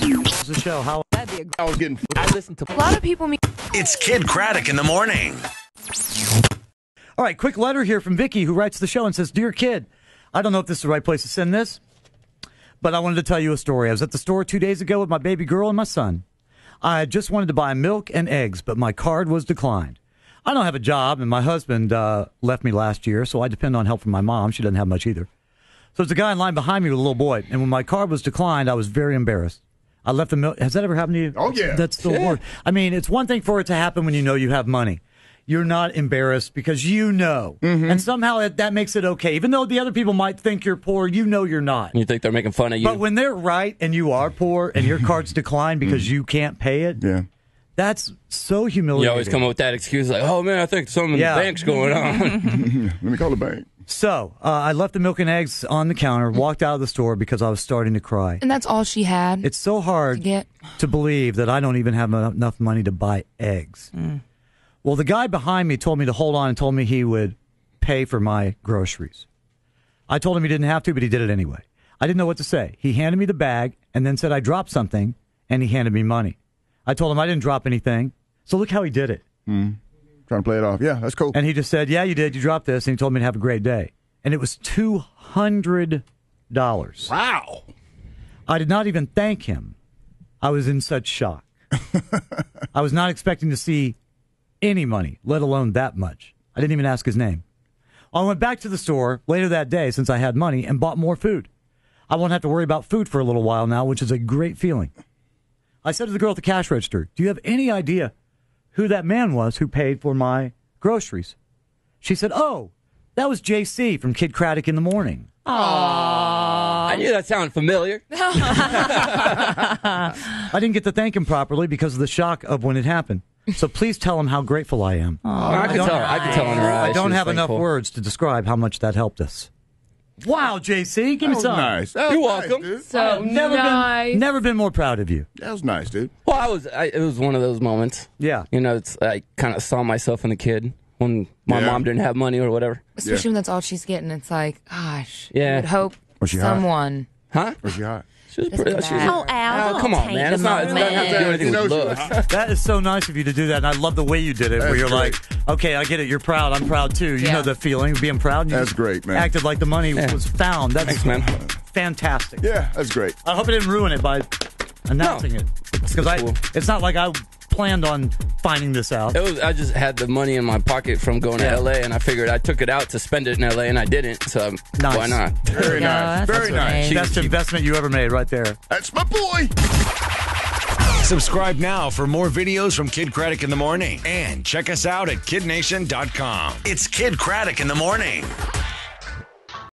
The show. How I was getting. I listen to a lot of people. It's Kid Craddock in the morning. All right, quick letter here from Vicky, who writes the show and says, "Dear Kid, I don't know if this is the right place to send this, but I wanted to tell you a story. I was at the store 2 days ago with my baby girl and my son. I just wanted to buy milk and eggs, but my card was declined. I don't have a job, and my husband left me last year, so I depend on help from my mom. She doesn't have much either. So there's a guy in line behind me with a little boy, and when my card was declined, I was very embarrassed. I left the milk. Has that ever happened to you? Oh, yeah. That's the word. I mean, it's one thing for it to happen when you know you have money. You're not embarrassed because you know. And somehow that makes it okay. Even though the other people might think you're poor, you know you're not. You think they're making fun of you? But when they're right and you are poor and your card's declined because you can't pay it, that's so humiliating. You always come up with that excuse like, oh, man, I think something in the bank's going on. Let me call the bank. So I left the milk and eggs on the counter, walked out of the store because I was starting to cry. And that's all she had. It's so hard to believe that I don't even have enough money to buy eggs. Well, the guy behind me told me to hold on and told me he would pay for my groceries. I told him he didn't have to, but he did it anyway. I didn't know what to say. He handed me the bag and then said I dropped something, and he handed me money. I told him I didn't drop anything. So look how he did it. Trying to play it off. Yeah, that's cool. And he just said, yeah, you did. You dropped this. And he told me to have a great day. And it was $200. Wow. I did not even thank him. I was in such shock. I was not expecting to see any money, let alone that much. I didn't even ask his name. I went back to the store later that day since I had money and bought more food. I won't have to worry about food for a little while now, which is a great feeling. I said to the girl at the cash register, do you have any idea who that man was who paid for my groceries? She said, oh, that was JC from Kid Craddock in the Morning. Aww. I knew that sounded familiar. I didn't get to thank him properly because of the shock of when it happened. So please tell him how grateful I am. I can tell in her eyes. I don't have enough words to describe how much that helped us. Wow, JC, give me some. Nice. You're welcome. Dude. So never been more proud of you. That was nice, dude. Well, it was one of those moments. Yeah. You know, I kind of saw myself in the kid when my mom didn't have money or whatever. Especially when that's all she's getting. It's like, gosh, Yeah. I would hope Was she someone. Huh? Was she hot? She was pretty. Al, Come on, man. It doesn't have to do anything with looks. That is so nice of you to do that, and I love the way you did it, where you're great. like, okay, I get it, you're proud, I'm proud too. You Yeah. know the feeling of being proud. And you That's just great, man. Acted like the money was found. That's Thanks, man. fantastic. Yeah, that's great. I hope it didn't ruin it by announcing it. Because cool. it's not like I planned on finding this out. I just had the money in my pocket from going to L.A., and I figured I took it out to spend it in L.A., and I didn't, so Nice. why not? Very nice. Very nice. Best investment you ever made right there. That's my boy. Subscribe now for more videos from Kid Craddock in the morning. And check us out at kidnation.com. It's Kid Craddock in the morning.